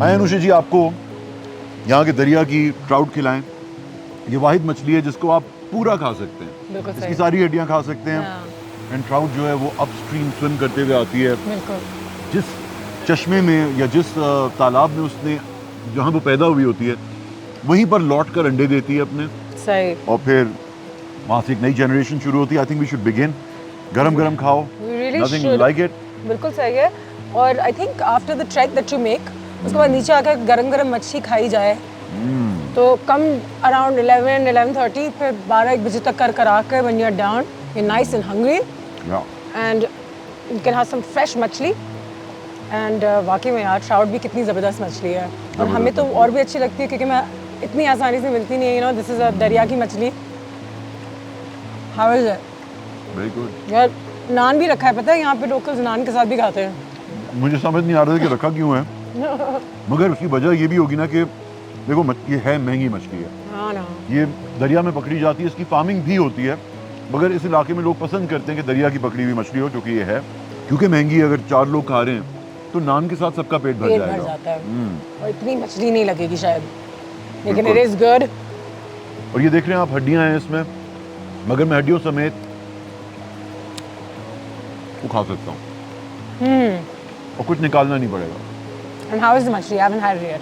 आए अनुषा जी, आपको यहाँ के दरिया की ट्राउट खिलाएं। ये वाहिद मछली है जिसको आप पूरा खा सकते हैं, बिल्कुल इसकी सही। सारी हड्डियाँ खा सकते हैं। हाँ, एंड ट्राउट जो है वो अपस्ट्रीम स्विम करते हुए आती है। बिल्कुल जिस चश्मे में या जिस तालाब में उसने जहाँ वो पैदा हुई होती है वहीं पर लौट कर अंडे देती है अपने, सही। और फिर वहाँ से एक नई जनरेशन शुरू होती है। I think we should begin. गरम गरम खाओ, We really nothing should. Like it. बिल्कुल सही है। और I think after the track that you make, उसके बाद नीचे आकर गरम गरम मच्छी खाई जाए तो कम अराउंड 11-11:30 फिर 12-1 बजे तक कर आकर when you're down, you're nice and hungry and you can have some fresh मछली। एंड वाकई में यार ट्राउट भी कितनी ज़बरदस्त मछली है, और हमें तो और भी अच्छी लगती है क्योंकि मैं इतनी आसानी से मिलती नहीं है। You no, this is a दरिया की मछली। How is it? Very good. यार नान भी रखा है, पता है यहाँ पे लोकल्स नान के साथ भी खाते हैं। मुझे समझ नहीं आ रहा था कि रखा क्यों है, मगर उसकी वजह ये भी होगी ना कि देखो ये है महंगी मछली है। हाँ ना, ये दरिया में पकड़ी जाती है, इसकी फार्मिंग भी होती है, मगर इस इलाके में लोग पसंद करते हैं कि दरिया की पकड़ी हुई मछली हो, जो कि ये है। क्योंकि महंगी है, अगर 4 लोग खा रहे हैं तो नान के साथ सबका पेट भर पेट भर जाएगा। जाता है और इतनी मछली नहीं लगेगी शायद, लेकिन इट बिल्कुल। Is good. और ये देख रहे हैं आप, हड्डियां हैं इसमें, मगर मैं हड्डियों समेत वो खा सकता हूँ और कुछ निकालना नहीं पड़ेगा। एंड हाउ इज़ द मछली? I haven't had it yet.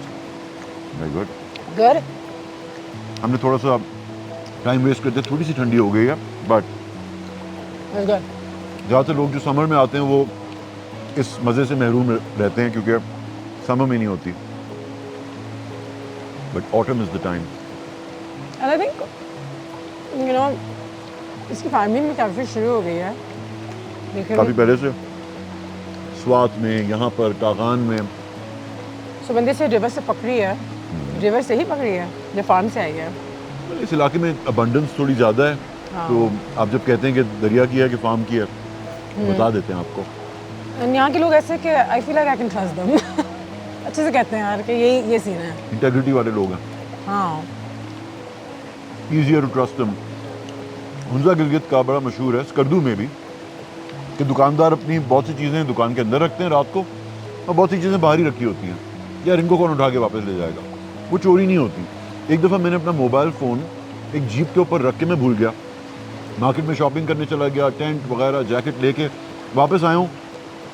Very good. Good. हमने थोड़ा सा टाइम वेस्ट करते, थोड़ी सी ठंडी हो गई है, बट इट्स गुड। ज़्यादातर लोग जो समर में आते हैं वो इस मज़े से महरूम रहते हैं क्योंकि समर में नहीं होती, but autumn is the time. And I think you know इसकी फार्मिंग भी काफ़ी शुरू हो गई है, देखिए काफ़ी पहले से स्वात में, यहाँ पर कागान में। सो बंदे से रिवर से पकड़ी है, रिवर से ही पकड़ी है जो फार्म से आई है। इस इलाके में अबंडेंस थोड़ी ज़्यादा है, हाँ। तो आप जब कहते हैं कि दरिया की है कि फार्म की है, बता देते हैं आपको। एंड यहाँ के लोग ऐसे कि I feel like I can trust them. अच्छे से कहते हैं यार कि ये सीन है। इंटेग्रिटी वाले लोग हैं, हाँ, easier to trust them. Hunza Gilgit का बड़ा मशहूर है स्कर्दू में भी कि दुकानदार अपनी बहुत सी चीज़ें दुकान के अंदर रखते हैं रात को, और बहुत सी चीज़ें बाहर ही रखी होती हैं। यार इनको कौन उठा के वापस ले जाएगा, वो चोरी नहीं होती। एक दफ़ा मैंने अपना मोबाइल फ़ोन एक जीप के ऊपर रख के मैं भूल गया, मार्केट में शॉपिंग करने चला गया, टेंट वगैरह जैकेट लेके वापस आया हूँ,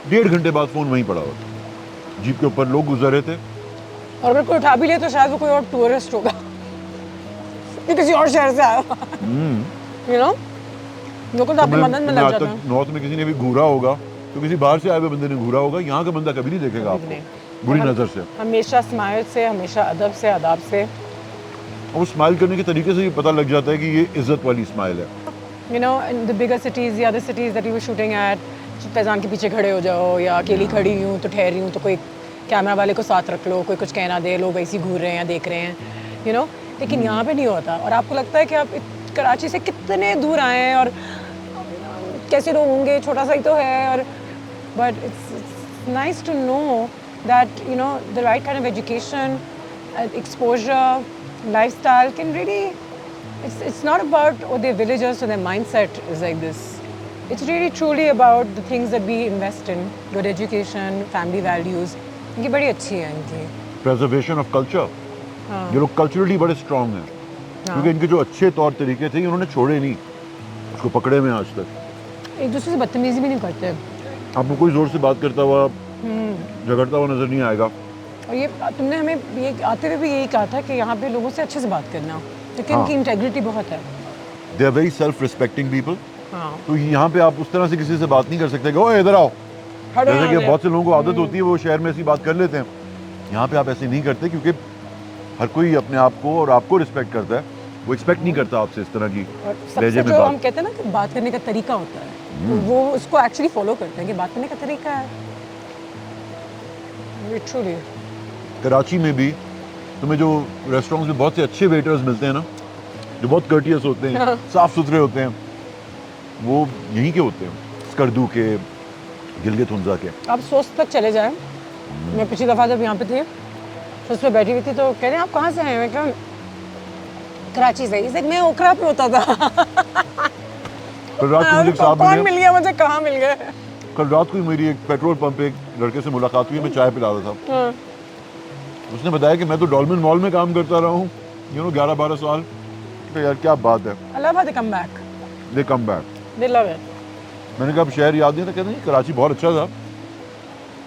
1.5 घंटे बाद फ़ोन वहीं पड़ा हुआ। जीप के ऊपर लोग गुजर रहे थे। और अगर कोई उठा भी ले तो शायद वो कोई और टूरिस्ट होगा कि किसी और शहर से आया। यू नो, लोग तो आपकी मदद में लग आज जाते तक हैं। नॉर्थ में किसी ने भी घूरा होगा तो किसी बाहर से आए हुए बंदे ने घूरा होगा, यहाँ का बंदा कभी नहीं देखेगा कभी नहीं। आपको बुरी नज़र से। हमेशा स्माइल से, हमेशा अदब से, आदाब से। और वो स्माइल करने के तरीके से ही पता लग जाता है कि ये इज्जत वाली स्माइल है। You know, in the bigger cities या other cities that you were shooting at, Faizan के पीछे खड़े हो जाओ या अकेली खड़ी हूँ तो ठहरी हूँ तो कोई कैमरा वाले को साथ रख लो, कोई कुछ कहना दे, लोग ऐसे ही घूर रहे हैं या देख रहे हैं, यू नो। लेकिन यहाँ पे नहीं होता, और आपको लगता है कि आप कराची से कितने दूर आए हैं और कैसे लोग होंगे, छोटा सा ही तो है। और but it's nice to know that you know the right kind of education, exposure, lifestyle can really, it's not about the villagers so their mindset is like this. It's really truly about the things that we invest in, good education, family values. इनकी बड़ी अच्छी है इनकी। Preservation of culture, ये लोग culturally बड़े strong हैं क्योंकि इनके जो अच्छे तौर तरीके थे उन्होंने छोड़े नहीं, उसको पकड़े में आज तक। एक दूसरे से बदतमीजी भी नहीं करते। आपको कोई जोर से बात करता हुआ झगड़ता हुआ नजर नहीं आएगा। और ये तुमने हमें ये आते हुए भी यही कहा था कि यहाँ पे लोगों से अच्छे से बात करना, क्योंकि इनकी इंटेग्रिटी बहुत है। They are very self respecting people. हाँ, तो यहाँ पे आप उस तरह से किसी से बात नहीं कर सकते कि ओए इधर आओ, जैसे कि बहुत से लोगों को आदत होती है वो शहर में ऐसी बात कर लेते हैं। यहाँ पे आप ऐसे नहीं करते क्योंकि हर कोई अपने आप को और आपको रिस्पेक्ट करता है, वो एक्सपेक्ट नहीं करता आपसे इस तरह की और लहजे सबसे में जो बात। हम कहते हैं ना कि बात करने का तरीका होता है, तो वो उसको एक्चुअली फॉलो करते हैं कि बात करने का तरीका है। लिटरली कराची में भी तुम्हें जो रेस्टोरेंट्स में बहुत से अच्छे वेटर्स मिलते हैं ना, जो बहुत कर्टियस होते हैं, साफ सुथरे होते हैं, वो यहीं के होते हैं, स्कर्दू के, गिलगित हुंजा के। आप सोच तक चले जाएं। मैं पिछली दफ़ा जब यहाँ पे थी तो उस पर बैठी हुई थी तो कह रहे हैं आप कहाँ से आए? मैं कहा कराची से। इसे मैं ओखरा पे होता था। कल रात को मुझे एक साहब कौन मिले, मिल गया मुझे, कहाँ मिल गए? कल रात को ही मेरी एक पेट्रोल पंप पे एक लड़के से मुलाकात हुई, मैं चाय पिला रहा था। उसने बताया कि मैं तो डॉल्मेन मॉल में काम करता रहा हूँ 11-12 साल। तो यार क्या बात है, I love how they come back. They come back. They love it. मैंने कहा अब शहर याद नहीं था, कहते नहीं कराची बहुत अच्छा था।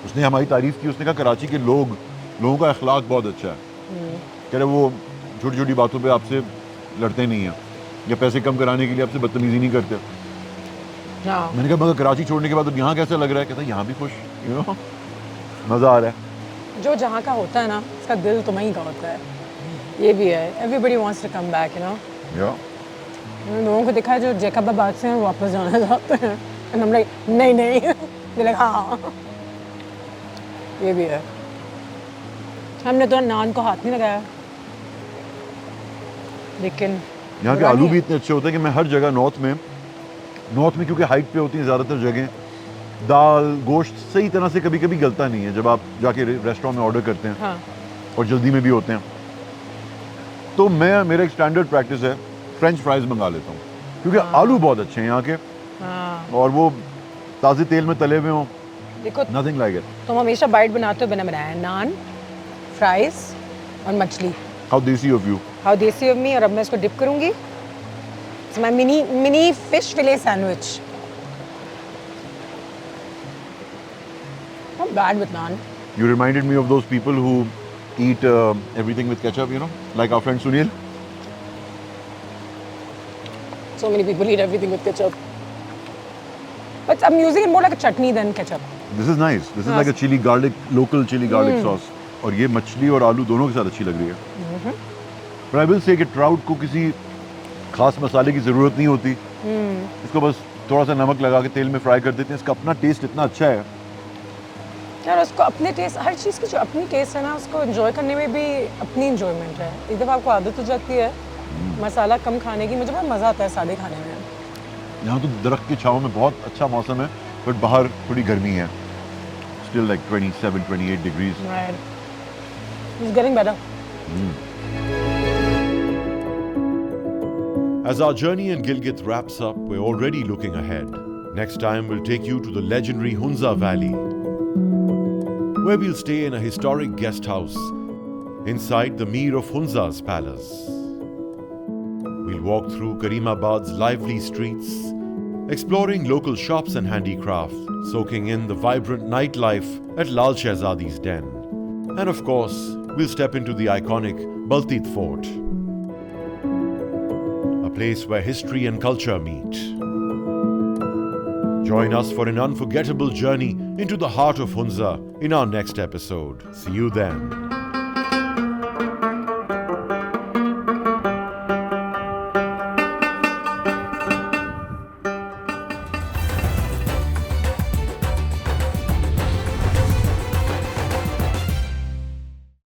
उसने हमारी तारीफ की, उसने कहा कराची के लोगों का अखलाक बहुत अच्छा है। कह रहे वो छोटी छोटी बातों पे आपसे लड़ते नहीं हैं या पैसे कम कराने के लिए आपसे बदतमीजी नहीं करते। हाँ मैंने कहा मगर कराची छोड़ने के बाद अब यहाँ कैसा लग रहा है? कहता यहाँ भी खुश, मज़ा आ रहा है। जो जहाँ का होता है ना उसका दिल तो वहीं का होता है। ये भी है, everybody wants to come back या मैंने लोगों को देखा है जो जैकबाबाद से हैं वापस जाना चाहते हैं। एंड हम लाइक नहीं नहीं They're like, हाँ ये भी है। हमने तो नान को हाथ नहीं लगाया, लेकिन यहाँ के बुरा आलू नहीं भी है। इतने अच्छे होते हैं कि मैं हर जगह नॉर्थ में क्योंकि हाइट पे होती हैं ज़्यादातर जगह, दाल गोश्त सही तरह से कभी कभी गलता नहीं है जब आप जाके रेस्टोरेंट में ऑर्डर करते हैं हाँ और जल्दी में भी होते हैं। तो मेरा एक स्टैंडर्ड प्रैक्टिस है फ्रेंच फ्राइज मंगा लेता हूँ, क्योंकि आलू बहुत अच्छे हैं यहाँ के हाँ और वो ताज़े तेल में तले हुए हों, देखो नथिंग लाइक इट। तुम हमेशा बाइट बनाते हो, बिना बनाया नान, फ्राइज और मछली। How desi of you. How desi of me. और अब मैं इसको डिप करूंगी। My mini fish fillet sandwich. Not bad with naan. You reminded me of those people who eat everything with ketchup, like our friend Sunil. So many people eat everything with ketchup. But I'm using it more like a chutney than ketchup. This is nice. This is like a local chili garlic sauce. और ये मछली और आलू दोनों के साथ अच्छी लग रही है। But I will say कि ट्राउट को किसी खास मसाले की ज़रूरत नहीं होती। इसको बस थोड़ा सा नमक लगा के तेल में फ्राई कर देते हैं। इसका अपना टेस्ट इतना अच्छा है। यार उसको अपने टेस्ट, हर चीज़ की जो अपनी टेस्ट है ना, उसको एंजॉय करने में भी अपनी इंजॉयमेंट है। एक दफ़ा आपको आदत हो जाती है मसाला कम खाने की। मुझे बड़ा मज़ा आता है सादे खाने में। यहाँ तो दरख्त की छाँव में बहुत अच्छा मौसम है, बट बाहर थोड़ी गर्मी है। Still like 27-28 degrees. Right. It's getting better. As our journey in Gilgit wraps up, we're already looking ahead. Next time, we'll take you to the legendary Hunza Valley, where we'll stay in a historic guest house inside the Mir of Hunza's palace. We'll walk through Karimabad's lively streets, exploring local shops and handicrafts, soaking in the vibrant nightlife at Lal Shehzadi's Den. And of course, we'll step into the iconic Baltit Fort, a place where history and culture meet. Join us for an unforgettable journey into the heart of Hunza in our next episode. See you then.